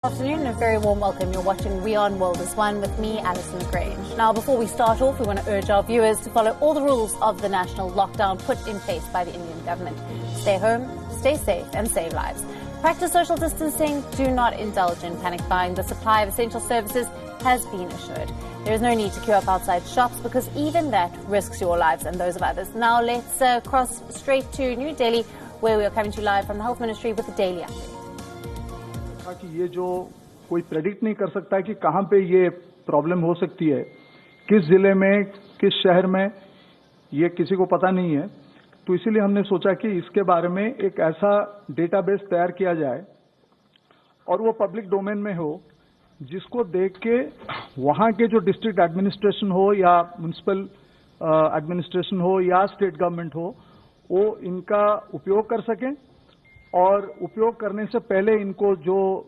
Afternoon and a very warm welcome. You're watching WION World is One with me, Alison Grange. Now, before we start off, we want to urge our viewers to follow all the rules of the national lockdown put in place by the Indian government. Stay home, stay safe and save lives. Practice social distancing. Do not indulge in panic buying. The supply of essential services has been assured. There is no need to queue up outside shops because even that risks your lives and those of others. Now, let's cross straight to New Delhi, where we are coming to you live from the Health Ministry with the daily update. कि ये जो कोई predict नहीं कर सकता कि कहां पे ये प्रॉब्लम हो सकती है, किस जिले में, किस शहर में, ये किसी को पता नहीं है। तो इसीलिए हमने सोचा कि इसके बारे में एक ऐसा डेटाबेस तैयार किया जाए और वो पब्लिक डोमेन में हो, जिसको देख के वहां के जो डिस्ट्रिक्ट एडमिनिस्ट्रेशन हो या म्युनिसिपल एडमिनिस्ट्रेशन हो या स्टेट गवर्नमेंट हो, वो इनका उपयोग कर सकें और उपयोग करने से पहले इनको जो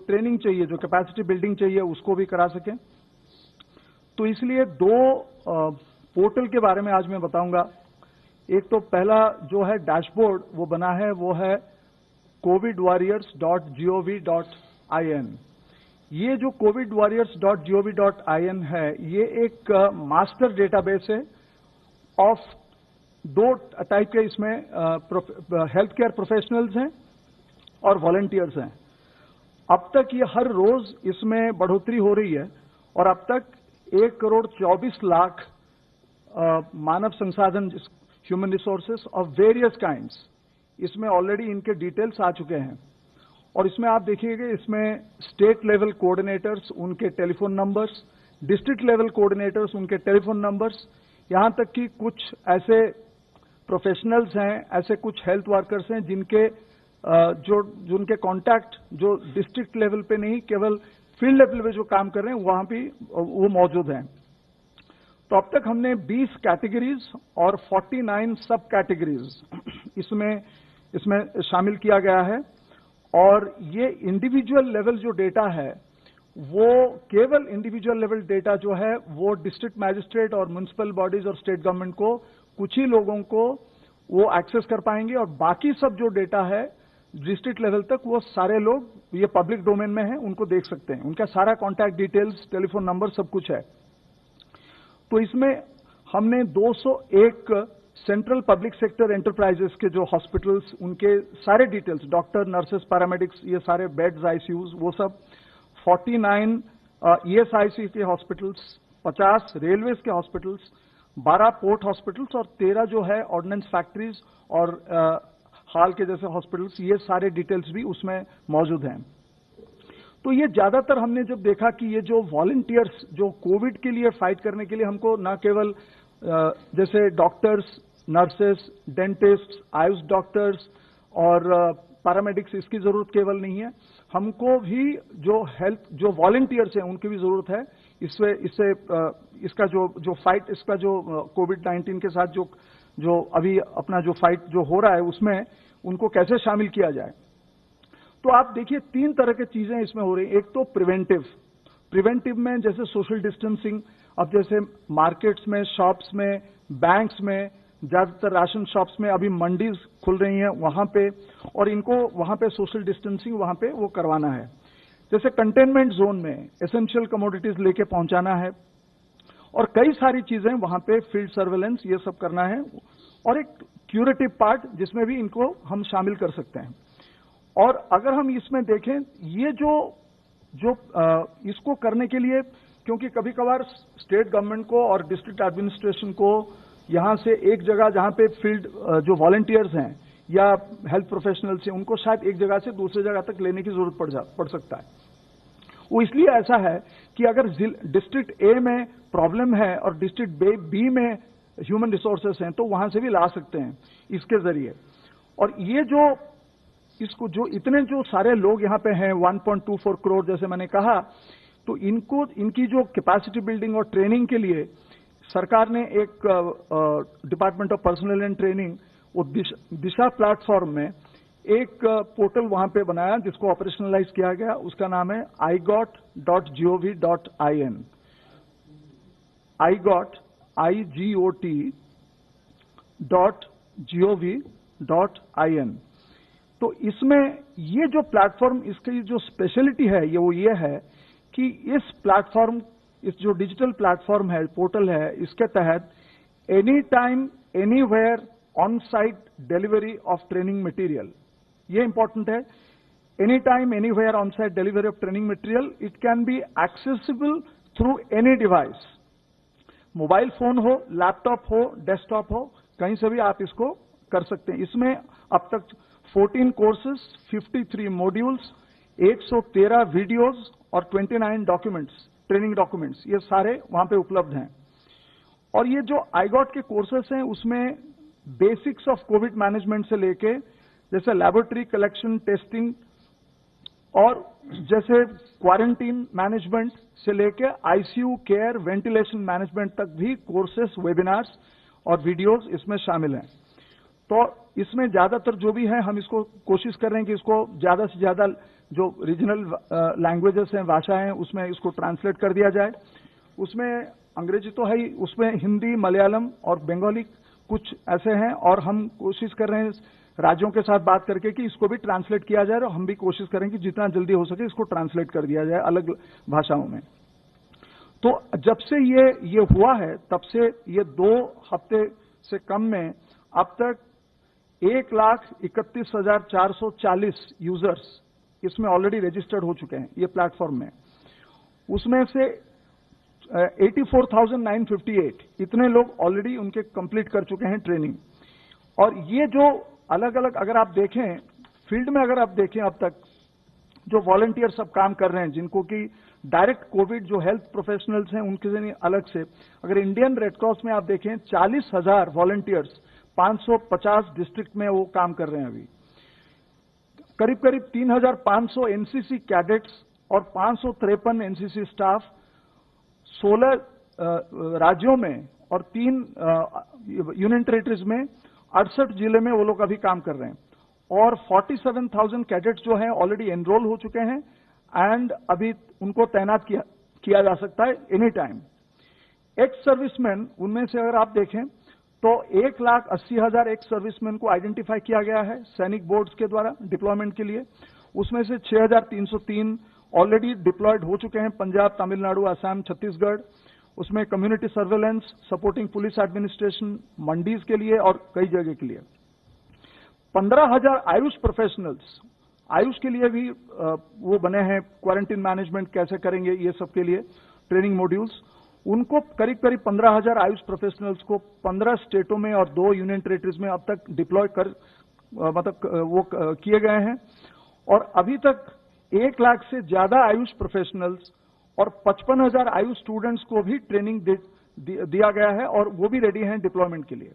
ट्रेनिंग चाहिए, जो कैपेसिटी बिल्डिंग चाहिए, उसको भी करा सकें। तो इसलिए दो पोर्टल के बारे में आज मैं बताऊंगा। एक तो पहला जो है डैशबोर्ड वो बना है, वो है covidwarriors.gov.in। ये जो covidwarriors.gov.in है, ये एक मास्टर डेटाबेस है ऑफ दो टाइप के इसमें हेल्थ केयर प्रोफेशनल्स हैं और वॉलंटियर्स हैं। अब तक ये हर रोज इसमें बढ़ोतरी हो रही है और अब तक 1,24,00,000 मानव संसाधन human resources of various kinds इसमें ऑलरेडी इनके डिटेल्स आ चुके हैं। और इसमें आप देखिएगा, इसमें स्टेट लेवल कोऑर्डिनेटर्स, उनके telephone numbers, district level coordinators, उनके टेलीफोन नंबर्स, यहां तक कि कुछ ऐसे प्रोफेशनल्स हैं, ऐसे कुछ हेल्थ वर्कर्स हैं जिनके कॉन्टैक्ट जो डिस्ट्रिक्ट लेवल पे नहीं, केवल फील्ड लेवल पे जो काम कर रहे हैं वहां भी वो मौजूद हैं। तो अब तक हमने 20 कैटेगरीज और 49 सब कैटेगरीज इसमें शामिल किया गया है। और ये इंडिविजुअल लेवल जो डेटा है, वो केवल इंडिविजुअल लेवल डेटा जो है वो डिस्ट्रिक्ट मैजिस्ट्रेट और म्युनिसिपल बॉडीज और स्टेट गवर्नमेंट को, कुछ ही लोगों को वो एक्सेस कर पाएंगे, और बाकी सब जो डेटा है डिस्ट्रिक्ट लेवल तक वो सारे लोग, ये पब्लिक डोमेन में है, उनको देख सकते हैं। उनका सारा कॉन्टैक्ट डिटेल्स, टेलीफोन नंबर सब कुछ है। तो इसमें हमने 201 सेंट्रल पब्लिक सेक्टर एंटरप्राइजेस के जो हॉस्पिटल्स, उनके सारे डिटेल्स, डॉक्टर, नर्सेस, पैरामेडिक्स, ये सारे बेड्स, आईसीयूज, वो सब, 49 ईएसआईसी के हॉस्पिटल्स, 50 रेलवेज के हॉस्पिटल्स, 12 पोर्ट हॉस्पिटल्स और 13 जो है ऑर्डिनेंस फैक्ट्रीज और हाल के जैसे हॉस्पिटल्स, ये सारे डिटेल्स भी उसमें मौजूद हैं। तो ये ज्यादातर हमने जब देखा कि ये जो वॉलंटियर्स जो कोविड के लिए फाइट करने के लिए, हमको न केवल जैसे doctors, nurses, dentist, Ayush doctors और पैरामेडिक्स, इसकी जरूरत केवल नहीं है, हमको भी जो हेल्थ जो वॉलंटियर्स हैं उनकी भी जरूरत है। इसका जो फाइट, इसका जो कोविड-19 के साथ जो अभी अपना जो फाइट जो हो रहा है, उसमें उनको कैसे शामिल किया जाए। तो आप देखिए 3 तरह की चीजें इसमें हो रही हैं। एक तो प्रिवेंटिव में जैसे सोशल डिस्टेंसिंग, अब जैसे मार्केट्स में, शॉप्स में, बैंक्स में, ज्यादातर राशन शॉप्स में, अभी मंडीज खुल रही हैं वहां पे, और इनको वहां पे सोशल डिस्टेंसिंग वहां पे वो करवाना है। जैसे कंटेनमेंट जोन में एसेंशियल कमोडिटीज लेके पहुंचाना है, और कई सारी चीजें वहां पे, फील्ड सर्वेलेंस, ये सब करना है। और एक क्यूरेटिव पार्ट जिसमें भी इनको हम शामिल कर सकते हैं। और अगर हम इसमें देखें, ये जो इसको करने के लिए, क्योंकि कभी कभार स्टेट गवर्नमेंट को और डिस्ट्रिक्ट एडमिनिस्ट्रेशन को यहां से एक जगह जहां पे फील्ड जो वॉलंटियर्स हैं या हेल्थ प्रोफेशनल्स हैं, उनको शायद एक जगह से दूसरी जगह तक लेने की जरूरत पड़ सकता है। वो इसलिए ऐसा है कि अगर डिस्ट्रिक्ट ए में प्रॉब्लम है और डिस्ट्रिक्ट बी में ह्यूमन रिसोर्सेस हैं, तो वहां से भी ला सकते हैं इसके जरिए। और ये जो इतने जो सारे लोग यहाँ पे हैं, 1.24 करोड़ जैसे मैंने कहा, तो इनकी जो कैपेसिटी बिल्डिंग और ट्रेनिंग के लिए सरकार ने एक department of personal and training, वो दिशा प्लेटफॉर्म में एक पोर्टल वहां पे बनाया जिसको ऑपरेशनलाइज किया गया। उसका नाम है igot.gov.in। igot.gov.in। तो इसमें ये जो प्लेटफॉर्म, इसकी जो स्पेशलिटी है वो ये है कि इस प्लेटफॉर्म, इस जो डिजिटल प्लेटफॉर्म है, पोर्टल है, इसके तहत any time anywhere on site delivery of training material, ये इंपॉर्टेंट है। Any time anywhere on site delivery of training material, it can be accessible through any device, mobile phone हो, laptop हो, desktop हो, कहीं से भी आप इसको कर सकते हैं। इसमें अब तक 14 कोर्सेज, 53 मॉड्यूल्स, 113 वीडियोस और 29 डॉक्यूमेंट्स, ट्रेनिंग डॉक्यूमेंट्स, ये सारे वहां पे उपलब्ध हैं। और ये जो आईगॉट के कोर्सेस हैं उसमें बेसिक्स ऑफ कोविड मैनेजमेंट से लेके जैसे लैबोरेटरी कलेक्शन टेस्टिंग और जैसे क्वारंटीन मैनेजमेंट से लेके आईसीयू केयर वेंटिलेशन मैनेजमेंट तक भी कोर्सेस, वेबिनार्स और वीडियोस इसमें शामिल हैं। तो इसमें ज्यादातर जो भी है हम इसको कोशिश कर रहे हैं कि इसको ज्यादा से ज्यादा जो रीजनल लैंग्वेजेस हैं, भाषा हैं, उसमें इसको ट्रांसलेट कर दिया जाए। उसमें अंग्रेजी तो है ही, उसमें हिंदी, मलयालम और बंगाली कुछ ऐसे हैं, और हम कोशिश कर रहे हैं राज्यों के साथ बात करके कि इसको भी ट्रांसलेट किया जाए, और हम भी कोशिश करें कि जितना जल्दी हो सके इसको ट्रांसलेट कर दिया जाए अलग भाषाओं में। तो जब से ये हुआ है तब से ये 2 हफ्ते से कम में अब तक 1,31,440 यूजर्स इसमें ऑलरेडी रजिस्टर्ड हो चुके हैं ये प्लेटफॉर्म में। उसमें से 84,958 इतने लोग ऑलरेडी उनके कंप्लीट कर चुके हैं ट्रेनिंग। और ये जो अलग अलग अगर आप देखें फील्ड में, अगर आप देखें अब तक जो वॉलंटियर सब काम कर रहे हैं, जिनको कि डायरेक्ट कोविड जो हेल्थ प्रोफेशनल्स हैं उनके से अलग से, अगर इंडियन रेड क्रॉस में आप देखें 40,000 वॉलंटियर्स 550 डिस्ट्रिक्ट में वो काम कर रहे हैं। अभी करीब करीब 3,500 एनसीसी कैडेट्स और 553 एनसीसी स्टाफ 16 राज्यों में और 3 यूनियन टेरिटरीज में 68 जिले में वो लोग अभी काम कर रहे हैं। और 47,000 कैडेट्स जो हैं ऑलरेडी एनरोल हो चुके हैं एंड अभी उनको तैनात किया जा सकता है एनी टाइम। एक्स सर्विसमैन, उनमें से अगर आप देखें तो 1,80,000 एक्स सर्विसमैन को आइडेंटिफाई किया गया है सैनिक बोर्ड्स के द्वारा डिप्लॉयमेंट के लिए। उसमें से 6,303 ऑलरेडी डिप्लॉयड हो चुके हैं पंजाब, तमिलनाडु, असम, छत्तीसगढ़। उसमें community surveillance, supporting police administration, mandis के लिए और कई जगह के लिए। 15,000 आयुष प्रोफेशनल्स, आयुष के लिए भी वो बने हैं, क्वारंटीन मैनेजमेंट कैसे करेंगे ये सब के लिए ट्रेनिंग मॉड्यूल्स। उनको करीब करीब 15,000 आयुष प्रोफेशनल्स को 15 स्टेटों में और 2 यूनियन टेरिटरीज में अब तक डिप्लॉय कर वो किए गए हैं। और अभी तक 1 लाख से ज्यादा आयुष प्रोफेशनल्स और 55,000 आयुष स्टूडेंट्स को भी ट्रेनिंग दिया गया है और वो भी रेडी हैं डिप्लॉयमेंट के लिए।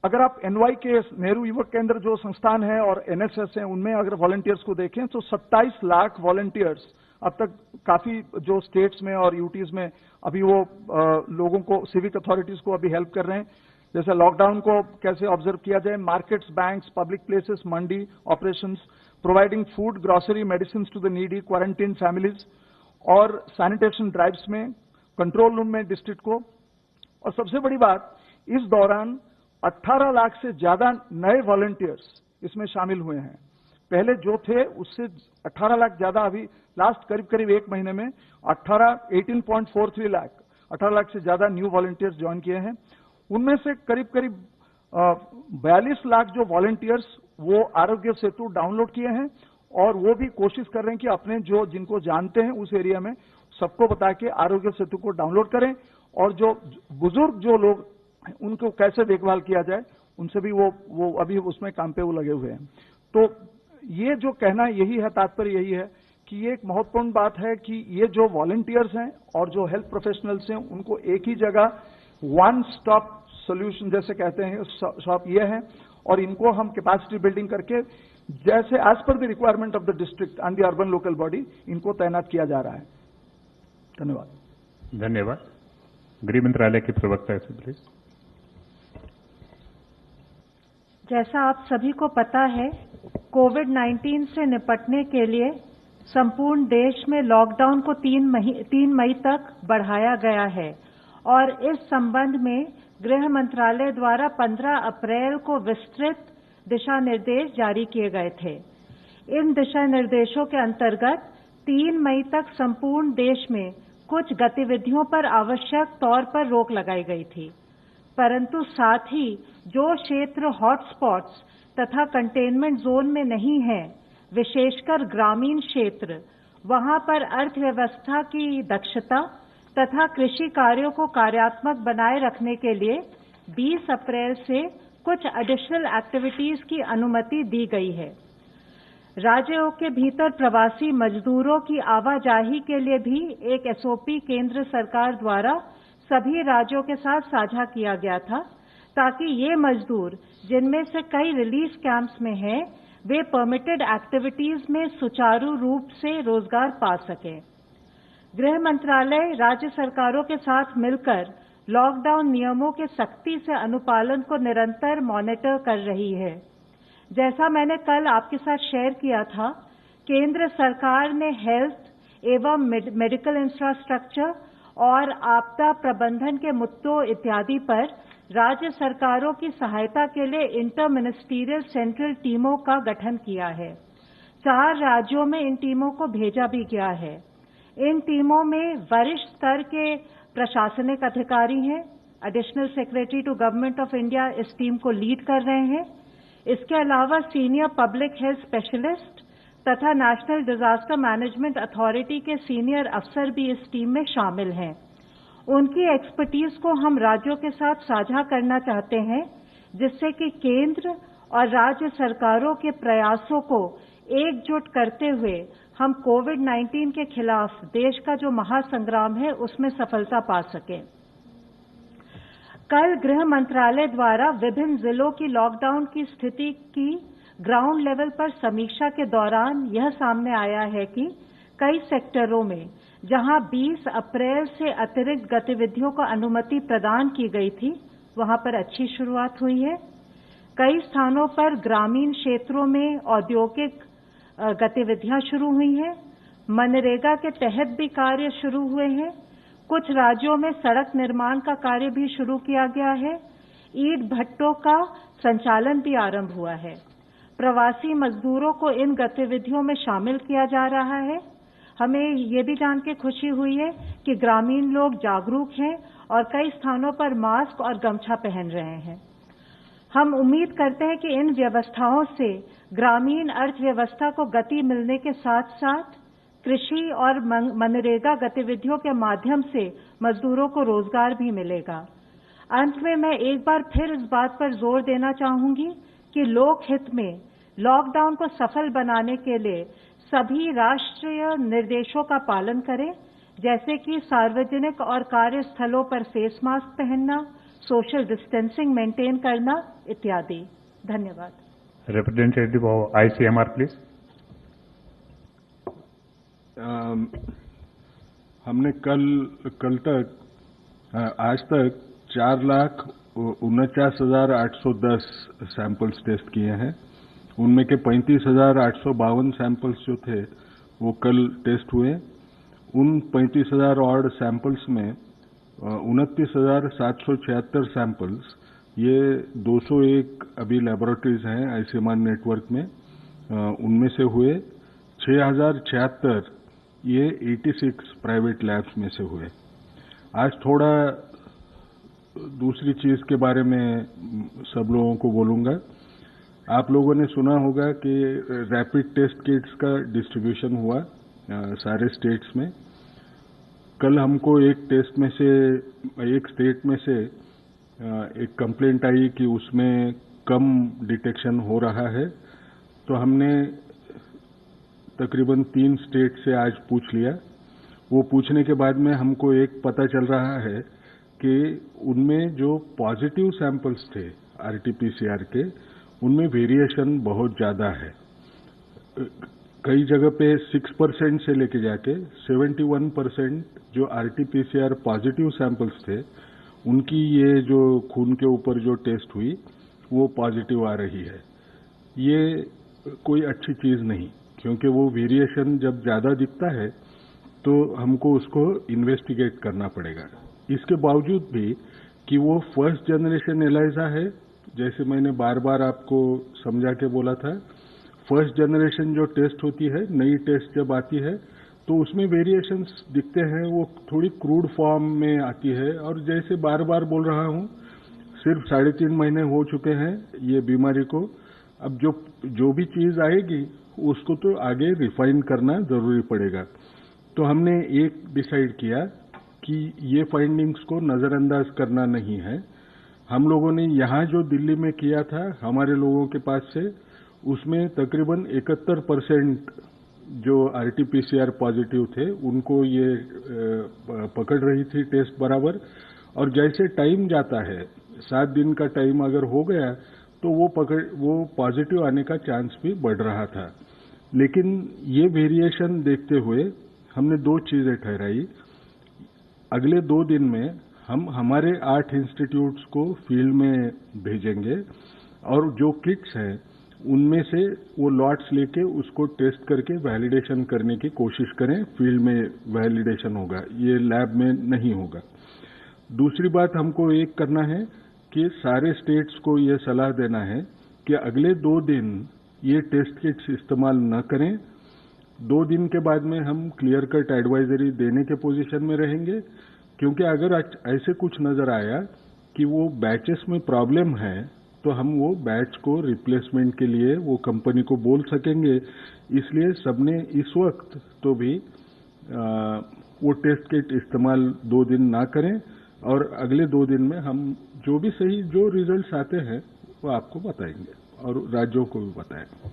अगर आप NYKS नेहरू युवक केंद्र जो संस्थान है और NSS है, उनमें अगर वॉलंटियर्स को देखें तो 27 लाख वॉलंटियर्स अब तक काफी जो स्टेट्स में और यूटीज में अभी वो लोगों को, सिविक अथॉरिटीज को अभी हेल्प कर रहे हैं। जैसे लॉकडाउन को कैसे ऑब्जर्व किया जाए, markets, banks, public places, mandi operations, providing food, grocery, medicine to the needy, quarantine families और सैनिटेशन ड्राइव्स में, कंट्रोल रूम में डिस्ट्रिक्ट को। और सबसे बड़ी बात, इस दौरान 18 लाख से ज्यादा नए वॉलंटियर्स इसमें शामिल हुए हैं। पहले जो थे उससे 18 लाख ज्यादा, अभी लास्ट करीब करीब 1 महीने में 18.43 लाख, 18 लाख से ज्यादा न्यू वॉलंटियर्स ज्वाइन किए हैं। उनमें से करीब करीब 42 लाख जो वॉलंटियर्स वो आरोग्य सेतु डाउनलोड किए हैं और वो भी कोशिश कर रहे हैं कि अपने जो जिनको जानते हैं उस एरिया में सबको बता के आरोग्य सेतु को डाउनलोड करें, और जो बुजुर्ग जो लोग उनको कैसे देखभाल किया जाए उनसे भी वो अभी उसमें काम पे वो लगे हुए हैं। तो ये जो कहना यही है, तात्पर्य यही है कि ये एक महत्वपूर्ण बात है कि ये जो वॉलंटियर्स हैं और जो हेल्थ प्रोफेशनल्स हैं उनको एक ही जगह वन स्टॉप सोल्यूशन जैसे कहते हैं शॉप ये है, और इनको हम कैपेसिटी बिल्डिंग करके जैसे as per the requirement of the district and the urban local body इनको तैनात किया जा रहा है। धन्यवाद। धन्यवाद। गृह मंत्रालय के प्रवक्ता से प्लीज। जैसा आप सभी को पता है, कोविड-19 से निपटने के लिए संपूर्ण देश में लॉकडाउन को 3 मई तक बढ़ाया गया है और इस संबंध में गृह मंत्रालय द्वारा 15 अप्रैल को विस्तृत दिशा निर्देश जारी किए गए थे। इन दिशा निर्देशों के अंतर्गत 3 मई तक संपूर्ण देश में कुछ गतिविधियों पर आवश्यक तौर पर रोक लगाई गई थी, परंतु साथ ही जो क्षेत्र हॉटस्पॉट्स तथा कंटेनमेंट जोन में नहीं है, विशेषकर ग्रामीण क्षेत्र, वहां पर अर्थव्यवस्था की दक्षता तथा कृषि कार्यों को कार्यात्मक बनाए रखने के लिए 20 अप्रैल से कुछ एडिशनल एक्टिविटीज की अनुमति दी गई है। राज्यों के भीतर प्रवासी मजदूरों की आवाजाही के लिए भी एक एसओपी केंद्र सरकार द्वारा सभी राज्यों के साथ साझा किया गया था, ताकि ये मजदूर जिनमें से कई रिलीफ कैंप्स में हैं, वे परमिटेड एक्टिविटीज में सुचारू रूप से रोजगार पा सकें। गृह मंत्रालय राज्य सरकारों के साथ मिलकर लॉकडाउन नियमों के सख्ती से अनुपालन को निरंतर मॉनिटर कर रही है। जैसा मैंने कल आपके साथ शेयर किया था, केंद्र सरकार ने हेल्थ एवं मेडिकल इंफ्रास्ट्रक्चर और आपदा प्रबंधन के मुद्दों इत्यादि पर राज्य सरकारों की सहायता के लिए इंटर मिनिस्टीरियल सेंट्रल टीमों का गठन किया है। 4 राज्यों में इन टीमों को भेजा भी गया है। इन टीमों में वरिष्ठ स्तर के प्रशासनिक अधिकारी हैं। Additional secretary to government of India इस टीम को लीड कर रहे हैं। इसके अलावा सीनियर पब्लिक हेल्थ स्पेशलिस्ट तथा नेशनल डिजास्टर मैनेजमेंट अथॉरिटी के सीनियर अफसर भी इस टीम में शामिल हैं। उनकी एक्सपर्टीज को हम राज्यों के साथ साझा करना चाहते हैं, जिससे कि केंद्र और राज्य सरकारों के प्रयासों को एकजुट करते हुए हम कोविड-19 के खिलाफ देश का जो महासंग्राम है उसमें सफलता पा सकें। कल गृह मंत्रालय द्वारा विभिन्न जिलों की लॉकडाउन की स्थिति की ग्राउंड लेवल पर समीक्षा के दौरान यह सामने आया है कि कई सेक्टरों में जहां 20 अप्रैल से अतिरिक्त गतिविधियों को अनुमति प्रदान की गई थी, वहां पर अच्छी शुरुआत हुई है। कई स्थानों पर ग्रामीण क्षेत्रों में औद्योगिक गतिविधियां शुरू हुई हैं। मनरेगा के तहत भी कार्य शुरू हुए हैं। कुछ राज्यों में सड़क निर्माण का कार्य भी शुरू किया गया है। ईंट भट्टों का संचालन भी आरंभ हुआ है। प्रवासी मजदूरों को इन गतिविधियों में शामिल किया जा रहा है। हमें ये भी जान के खुशी हुई है कि ग्रामीण लोग जागरूक हैं और कई स्थानों पर मास्क और गमछा पहन रहे हैं। हम उम्मीद करते हैं कि इन व्यवस्थाओं से ग्रामीण अर्थव्यवस्था को गति मिलने के साथ साथ कृषि और मनरेगा गतिविधियों के माध्यम से मजदूरों को रोजगार भी मिलेगा। अंत में मैं एक बार फिर इस बात पर जोर देना चाहूंगी कि लोक हित में लॉकडाउन को सफल बनाने के लिए सभी राष्ट्रीय निर्देशों का पालन करें, जैसे कि सार्वजनिक और कार्यस्थलों पर फेस मास्क पहनना, सोशल डिस्टेंसिंग मेंटेन करना इत्यादि। धन्यवाद। Representative of ICMR please. हमने कल तक आज तक 4,49,810 सैंपल्स टेस्ट किए हैं। उनमें के 35,852 सैंपल्स जो थे वो कल टेस्ट हुए। उन 35,000 और सैंपल्स में 29,776 सैंपल्स, ये 201 अभी लेबोरेटरीज हैं आईसीएमआर नेटवर्क में, उनमें से हुए। 6,076 ये 86 प्राइवेट लैब्स में से हुए। आज थोड़ा दूसरी चीज के बारे में सब लोगों को बोलूंगा। आप लोगों ने सुना होगा कि रैपिड टेस्ट किट्स का डिस्ट्रीब्यूशन हुआ सारे स्टेट्स में। कल हमको एक स्टेट में से एक कंप्लेंट आई कि उसमें कम डिटेक्शन हो रहा है, तो हमने तकरीबन 3 स्टेट से आज पूछ लिया। वो पूछने के बाद में हमको एक पता चल रहा है कि उनमें जो पॉजिटिव सैंपल्स थे आरटीपीसीआर के, उनमें वेरिएशन बहुत ज्यादा है। कई जगह पे 6% से लेके जाके 71% जो आरटीपीसीआर पॉजिटिव सैंपल्स थे, उनकी ये जो खून के ऊपर जो टेस्ट हुई वो पॉजिटिव आ रही है। ये कोई अच्छी चीज नहीं, क्योंकि वो वेरिएशन जब ज्यादा दिखता है तो हमको उसको इन्वेस्टिगेट करना पड़ेगा। इसके बावजूद भी कि वो फर्स्ट जनरेशन एलाइजा है जैसे मैंने बार बार आपको समझा के बोला था, फर्स्ट जनरेशन जो टेस्ट होती है, नई टेस्ट जब आती है तो उसमें वेरिएशंस दिखते हैं, वो थोड़ी क्रूड फॉर्म में आती है। और जैसे बार बार बोल रहा हूं, सिर्फ 3.5 महीने हो चुके हैं ये बीमारी को। अब जो भी चीज आएगी उसको तो आगे रिफाइन करना जरूरी पड़ेगा। तो हमने एक डिसाइड किया कि ये फाइंडिंग्स को नजरअंदाज करना नहीं है। हम लोगों ने यहां जो दिल्ली में किया था हमारे लोगों के पास से, उसमें तकरीबन 71% जो आरटीपीसीआर पॉजिटिव थे उनको ये पकड़ रही थी टेस्ट बराबर। और जैसे टाइम जाता है, 7 दिन का टाइम अगर हो गया तो वो पॉजिटिव आने का चांस भी बढ़ रहा था। लेकिन ये वेरिएशन देखते हुए हमने 2 चीजें ठहराई। अगले 2 दिन में हम हमारे 8 इंस्टीट्यूट्स को फील्ड में भेजेंगे और जो किट्स हैं उनमें से वो लॉट्स लेके उसको टेस्ट करके वैलिडेशन करने की कोशिश करें। फील्ड में वैलिडेशन होगा, ये लैब में नहीं होगा। दूसरी बात हमको एक करना है कि सारे स्टेट्स को ये सलाह देना है कि अगले 2 दिन ये टेस्ट किट्स इस्तेमाल न करें। 2 दिन के बाद में हम क्लियर कट एडवाइजरी देने के पोजीशन में रहेंगे, क्योंकि अगर ऐसे कुछ नजर आया कि वो बैचेस में प्रॉब्लम है तो हम वो बैच को रिप्लेसमेंट के लिए वो कंपनी को बोल सकेंगे। इसलिए सबने इस वक्त तो भी वो टेस्ट किट इस्तेमाल 2 दिन ना करें और अगले 2 दिन में हम जो भी सही जो रिजल्ट्स आते हैं वो आपको बताएंगे और राज्यों को भी बताएंगे।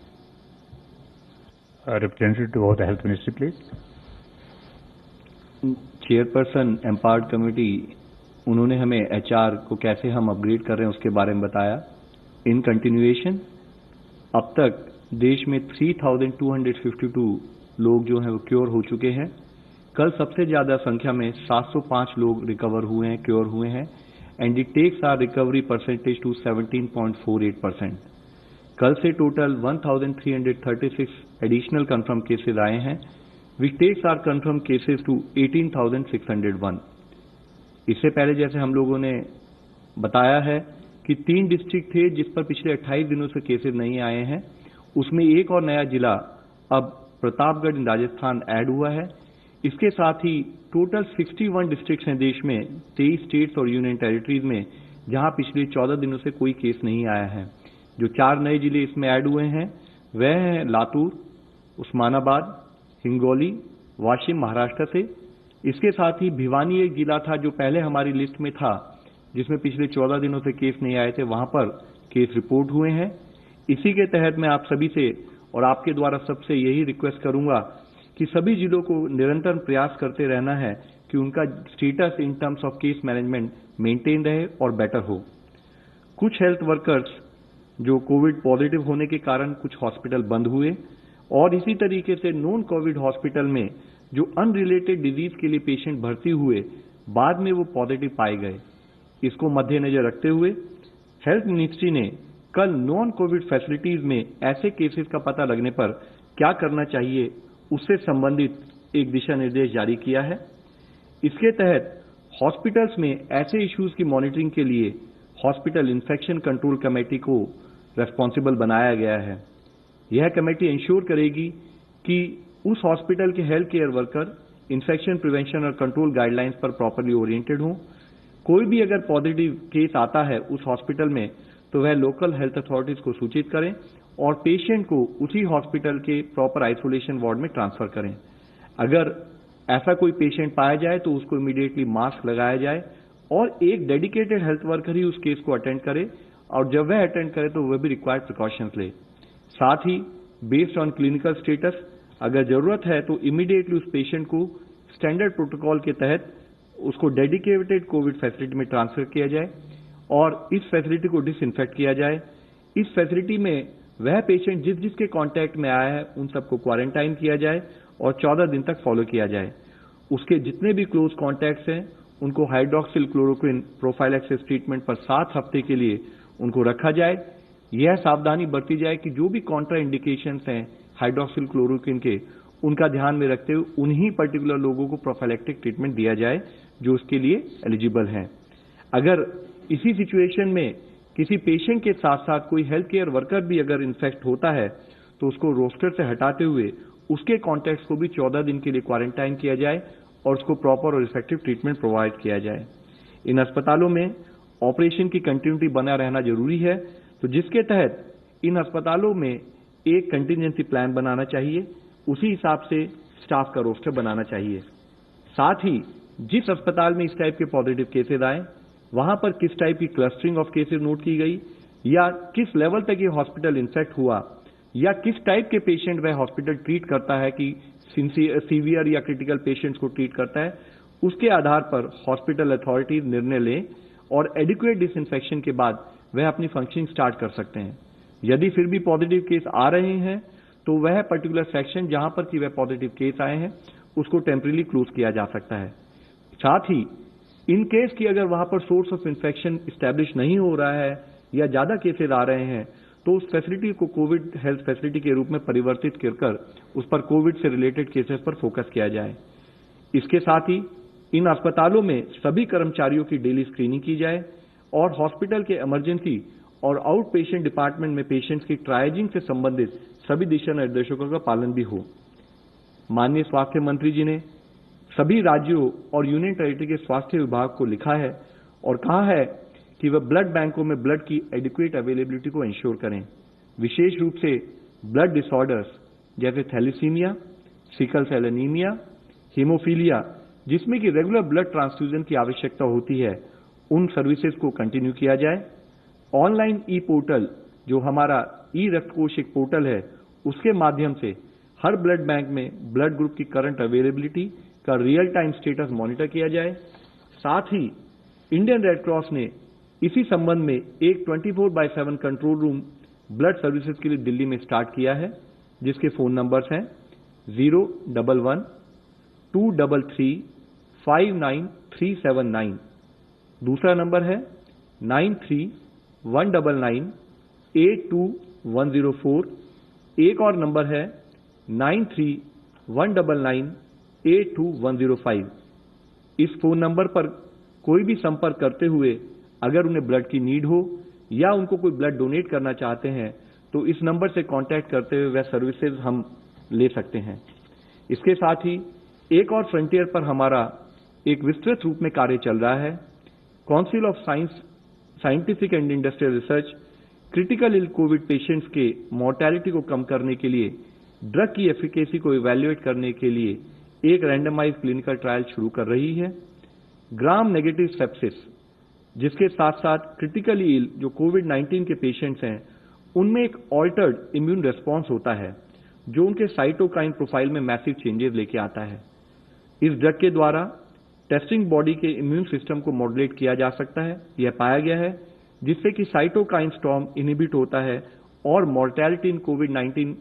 Representative of the Health Ministry, please. Chairperson empowered committee, उन्होंने हमें एचआर को कैसे हम अपग्रेड कर रहे हैं उसके बारे में बताया। इन कंटिन्यूएशन अब तक देश में 3,252 लोग जो हैं वो क्योर हो चुके हैं। कल सबसे ज्यादा संख्या में 705 लोग रिकवर हुए हैं, क्योर हुए हैं, and it takes our recovery percentage to 17.48%। कल से टोटल 1,336 एडिशनल कंफर्म केसेस आए हैं, which takes our confirm cases to 18,601। इससे पहले जैसे हम लोगों ने बताया है कि 3 डिस्ट्रिक्ट थे जिस पर पिछले 28 दिनों से केसेस नहीं आए हैं, उसमें एक और नया जिला अब प्रतापगढ़ इन राजस्थान ऐड हुआ है। इसके साथ ही टोटल 61 डिस्ट्रिक्ट्स हैं देश में, 23 स्टेट्स और यूनियन टेरिटरीज में, जहां पिछले 14 दिनों से कोई केस नहीं आया है। जो 4 नए जिले इसमें ऐड हुए हैं वह हैं लातूर, उस्मानाबाद, हिंगोली, वाशिम महाराष्ट्र से। इसके साथ ही भिवानी एक जिला था जो पहले हमारी लिस्ट में था, जिसमें पिछले 14 दिनों से केस नहीं आए थे, वहां पर केस रिपोर्ट हुए हैं। इसी के तहत मैं आप सभी से और आपके द्वारा सबसे यही रिक्वेस्ट करूंगा कि सभी जिलों को निरंतर प्रयास करते रहना है कि उनका status in terms of case management maintain रहे और बेटर हो। कुछ हेल्थ वर्कर्स जो कोविड पॉजिटिव होने के कारण कुछ हॉस्पिटल बंद हुए और इसी तरीके से नॉन कोविड हॉस्पिटल में जो अनरिलेटेड डिजीज के लिए पेशेंट भर्ती हुए, बाद में वो पॉजिटिव पाए गए। इसको मद्देनजर रखते हुए हेल्थ मिनिस्ट्री ने कल नॉन कोविड फैसिलिटीज में ऐसे केसेस का पता लगने पर क्या करना चाहिए उससे संबंधित एक दिशा निर्देश जारी किया है। इसके तहत हॉस्पिटल्स में ऐसे इश्यूज की मॉनिटरिंग के लिए हॉस्पिटल इन्फेक्शन कंट्रोल कमेटी को रेस्पॉन्सिबल बनाया गया है। यह कमेटी इंश्योर करेगी कि उस हॉस्पिटल के health care worker infection prevention और कंट्रोल गाइडलाइंस पर प्रॉपरली ओरिएंटेड हों। कोई भी अगर पॉजिटिव केस आता है उस हॉस्पिटल में तो वह लोकल हेल्थ अथॉरिटीज को सूचित करें और पेशेंट को उसी हॉस्पिटल के प्रॉपर आइसोलेशन वार्ड में ट्रांसफर करें। अगर ऐसा कोई पेशेंट पाया जाए तो उसको इमीडिएटली मास्क लगाया जाए और एक डेडिकेटेड हेल्थ वर्कर ही उस केस को अटेंड करे, और जब वह अटेंड करे तो वह भी रिक्वायर्ड प्रिकॉशंस ले। साथ ही बेस्ड ऑन क्लिनिकल स्टेटस अगर जरूरत है तो इमीडिएटली उस पेशेंट को स्टैंडर्ड प्रोटोकॉल के तहत उसको डेडिकेटेड कोविड फैसिलिटी में ट्रांसफर किया जाए और इस फैसिलिटी को डिसइंफेक्ट किया जाए। इस फैसिलिटी में वह पेशेंट जिसके कांटेक्ट में आया है उन सबको क्वारंटाइन किया जाए और 14 दिन तक फॉलो किया जाए। उसके जितने भी क्लोज कॉन्टैक्ट्स हैं उनको हाइड्रोक्सिल क्लोरोक्विन प्रोफाइलैक्सिस ट्रीटमेंट पर 7 हफ्ते के लिए उनको रखा जाए। यह सावधानी बरती जाए कि जो भी कॉन्ट्रा इंडिकेशंस हैं हाइड्रोक्सिल क्लोरोक्विन के, उनका ध्यान में रखते हुए उन्हीं पर्टिकुलर लोगों को प्रोफाइलैक्टिक ट्रीटमेंट दिया जाए जो उसके लिए एलिजिबल हैं। अगर इसी सिचुएशन में किसी पेशेंट के साथ साथ कोई हेल्थ केयर वर्कर भी अगर इन्फेक्ट होता है तो उसको रोस्टर से हटाते हुए उसके कॉन्टैक्ट्स को भी 14 दिन के लिए क्वारंटाइन किया जाए और उसको प्रॉपर और इफेक्टिव ट्रीटमेंट प्रोवाइड किया जाए। इन अस्पतालों में ऑपरेशन की कंटिन्यूटी बना रहना जरूरी है, तो जिसके तहत इन अस्पतालों में एक कंटिजेंसी प्लान बनाना चाहिए, उसी हिसाब से स्टाफ का रोस्टर बनाना चाहिए। साथ ही जिस अस्पताल में इस टाइप के पॉजिटिव केसेस आए वहां पर किस टाइप की क्लस्टरिंग ऑफ केसेस नोट की गई या किस लेवल तक ये हॉस्पिटल इन्फेक्ट हुआ या किस टाइप के पेशेंट वह हॉस्पिटल ट्रीट करता है कि सीवियर या क्रिटिकल पेशेंट्स को ट्रीट करता है, उसके आधार पर हॉस्पिटल अथॉरिटीज निर्णय लें और एडिक्वेट डिसइंफेक्शन के बाद वह अपनी फंक्शनिंग स्टार्ट कर सकते हैं। यदि फिर भी पॉजिटिव केस आ रहे हैं तो वह पर्टिकुलर सेक्शन जहां पर कि वह पॉजिटिव केस आए हैं उसको टेम्परेरी क्लोज किया जा सकता है। साथ ही इन केस की अगर वहां पर सोर्स ऑफ इन्फेक्शन इस्टेब्लिश नहीं हो रहा है या ज्यादा केसेस आ रहे हैं तो उस फैसिलिटी को कोविड हेल्थ फैसिलिटी के रूप में परिवर्तित कर उस पर कोविड से रिलेटेड केसेस पर फोकस किया जाए। इसके साथ ही इन अस्पतालों में सभी कर्मचारियों की डेली स्क्रीनिंग की जाए और हॉस्पिटल के इमरजेंसी और आउट पेशेंट डिपार्टमेंट में पेशेंट्स की ट्रायजिंग से संबंधित सभी दिशा निर्देशों का पालन भी हो। माननीय स्वास्थ्य मंत्री जी ने सभी राज्यों और यूनियन टेरिटरी के स्वास्थ्य विभाग को लिखा है और कहा है कि वह ब्लड बैंकों में ब्लड की एडिक्वेट अवेलेबिलिटी को इंश्योर करें, विशेष रूप से ब्लड डिसऑर्डर्स जैसे thalassaemia, sickle cell anaemia, haemophilia, जिसमें कि रेगुलर ब्लड ट्रांसफ्यूजन की आवश्यकता होती है, उन सर्विसेज को कंटिन्यू किया जाए। ऑनलाइन ई पोर्टल जो हमारा ई रक्त कोश एक पोर्टल है, उसके माध्यम से हर ब्लड बैंक में ब्लड ग्रुप की करंट अवेलेबिलिटी का रियल टाइम स्टेटस मॉनिटर किया जाए। साथ ही इंडियन रेड क्रॉस ने इसी संबंध में एक 24/7 कंट्रोल रूम ब्लड सर्विसेज के लिए दिल्ली में स्टार्ट किया है, जिसके फोन नंबर्स हैं 011-233-59379, दूसरा नंबर है 93-199-82104, एक और नंबर है 93-199-82105। इस फोन नंबर पर कोई भी संपर्क करते हुए अगर उन्हें ब्लड की नीड हो या उनको कोई ब्लड डोनेट करना चाहते हैं तो इस नंबर से कांटेक्ट करते हुए वह सर्विसेज हम ले सकते हैं। इसके साथ ही एक और फ्रंटियर पर हमारा एक विस्तृत रूप में कार्य चल रहा है। Council of scientific and industrial research critical ill COVID patients के मॉर्टेलिटी को कम करने के लिए ड्रग की एफिकेसी को इवैल्यूएट करने के लिए एक रैंडमाइज्ड क्लिनिकल ट्रायल शुरू कर रही है। ग्राम नेगेटिव सेप्सिस, जिसके साथ साथ क्रिटिकली इल जो कोविड-19 के पेशेंट्स हैं, उनमें एक ऑल्टर्ड इम्यून रेस्पॉन्स होता है जो उनके साइटोकाइन प्रोफाइल में मैसिव चेंजेस लेके आता है। इस ड्रग के द्वारा टेस्टिंग बॉडी के इम्यून सिस्टम को मॉड्यूलेट किया जा सकता है, यह पाया गया है, जिससे कि साइटोकाइन स्टॉर्म इनहिबिट होता है और मॉर्टेलिटी इन कोविड-19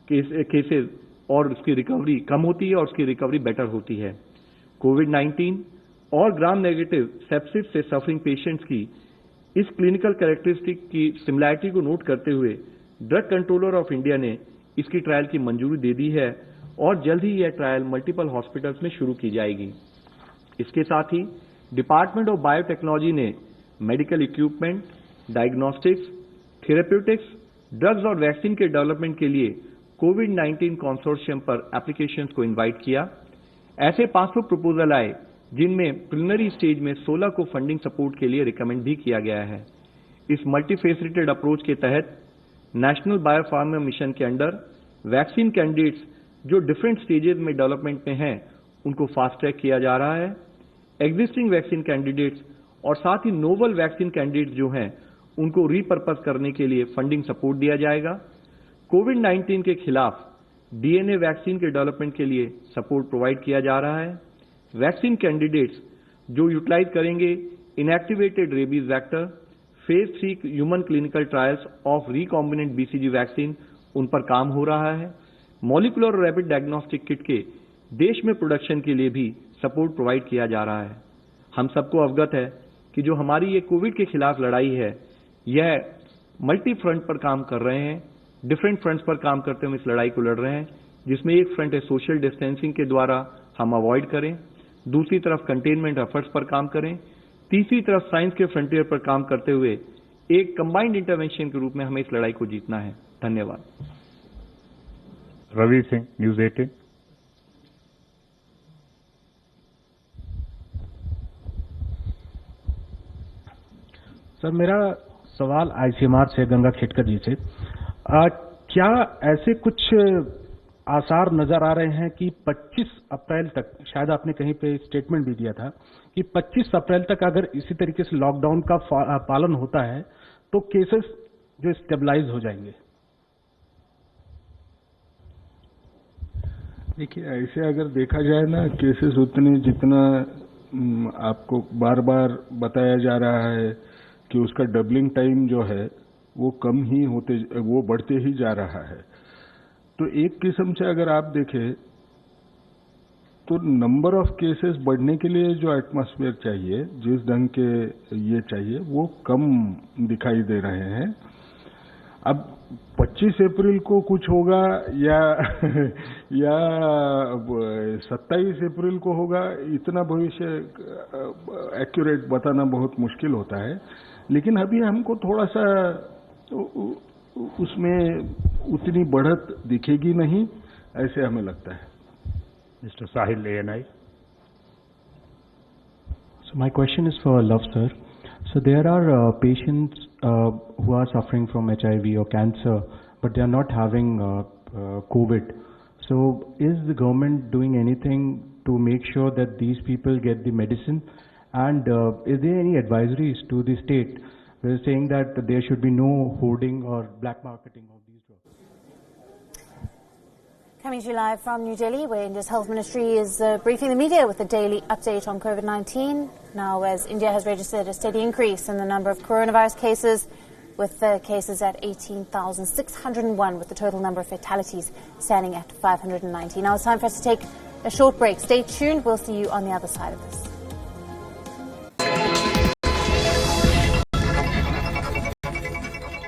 केसेस और उसकी रिकवरी कम होती है और उसकी रिकवरी बेटर होती है। कोविड-19 और ग्राम नेगेटिव सेप्सिस से सफरिंग पेशेंट्स की इस क्लिनिकल कैरेक्टरिस्टिक की सिमिलैरिटी को नोट करते हुए ड्रग कंट्रोलर ऑफ इंडिया ने इसकी ट्रायल की मंजूरी दे दी है और जल्द ही यह ट्रायल मल्टीपल हॉस्पिटल्स में शुरू की जाएगी। इसके साथ ही डिपार्टमेंट ऑफ बायोटेक्नोलॉजी ने medical equipment, diagnostics, therapeutics, drugs और वैक्सीन के डेवलपमेंट के लिए कोविड-19 कंसोर्शियम पर एप्लीकेशंस को इनवाइट किया। ऐसे 500 प्रपोजल आए जिनमें प्रिलिमिनरी स्टेज में 16 को फंडिंग सपोर्ट के लिए रिकमेंड भी किया गया है। इस मल्टीफेसिटेड अप्रोच के तहत नेशनल बायोफार्मा मिशन के अंडर वैक्सीन कैंडिडेट्स जो डिफरेंट स्टेजेस में डेवलपमेंट में हैं, उनको फास्ट ट्रैक किया जा रहा है। एग्जिस्टिंग वैक्सीन कैंडिडेट्स और साथ ही नोवल वैक्सीन कैंडिडेट्स जो हैं, उनको रीपर्पज करने के लिए फंडिंग सपोर्ट दिया जाएगा। कोविड-19 के खिलाफ डीएनए वैक्सीन के डेवलपमेंट के लिए सपोर्ट प्रोवाइड किया जा रहा है। वैक्सीन कैंडिडेट्स जो यूटिलाइज करेंगे inactivated rabies vector, phase 3 human clinical trials of recombinant BCG vaccine, उन पर काम हो रहा है। मॉलिक्यूलर और रैपिड डायग्नोस्टिक किट के देश में प्रोडक्शन के लिए भी सपोर्ट प्रोवाइड किया जा रहा है। हम सबको अवगत है कि जो हमारी ये कोविड के खिलाफ लड़ाई है, यह मल्टी फ्रंट पर काम कर रहे हैं, डिफरेंट फ्रंट्स पर काम करते हुए इस लड़ाई को लड़ रहे हैं, जिसमें एक फ्रंट है सोशल डिस्टेंसिंग के द्वारा हम अवॉइड करें, दूसरी तरफ कंटेनमेंट एफर्ट्स पर काम करें, तीसरी तरफ साइंस के फ्रंटियर पर काम करते हुए एक कंबाइंड इंटरवेंशन के रूप में हमें इस लड़ाई को जीतना है। धन्यवाद। रवि सिंह, न्यूज 18। सर, मेरा सवाल आईसीएमआर से गंगा खेटकर जी से, क्या ऐसे कुछ आसार नजर आ रहे हैं कि 25 अप्रैल तक, शायद आपने कहीं पे स्टेटमेंट भी दिया था कि 25 अप्रैल तक अगर इसी तरीके से लॉकडाउन का पालन होता है तो केसेस जो स्टेबलाइज हो जाएंगे? देखिए, ऐसे अगर देखा जाए ना, केसेस उतने जितना आपको बार बार बताया जा रहा है कि उसका डबलिंग टाइम जो है वो कम ही होते, वो बढ़ते ही जा रहा है। तो एक किस्म से अगर आप देखें तो नंबर ऑफ केसेस बढ़ने के लिए जो एटमॉस्फेयर चाहिए, जिस ढंग के ये चाहिए, वो कम दिखाई दे रहे हैं। अब 25 अप्रैल को कुछ होगा या 27 अप्रैल को होगा, इतना भविष्य एक्यूरेट बताना बहुत मुश्किल होता है। लेकिन अभी हमको थोड़ा सा उसमें उतनी बढ़त दिखेगी नहीं, ऐसे हमें लगता है। Mr. Sahil, ANI. So my question is for Love, sir. So there are patients who are suffering from HIV or cancer, but they are not having COVID. So is the government doing anything to make sure that these people get the medicine? And is there any advisories to the state? We're saying that there should be no hoarding or black marketing of these drugs. Coming to you live from New Delhi, where India's Health Ministry is briefing the media with a daily update on COVID-19. Now, as India has registered a steady increase in the number of coronavirus cases, with cases at 18,601, with the total number of fatalities standing at 590. Now it's time for us to take a short break. Stay tuned. We'll see you on the other side of this.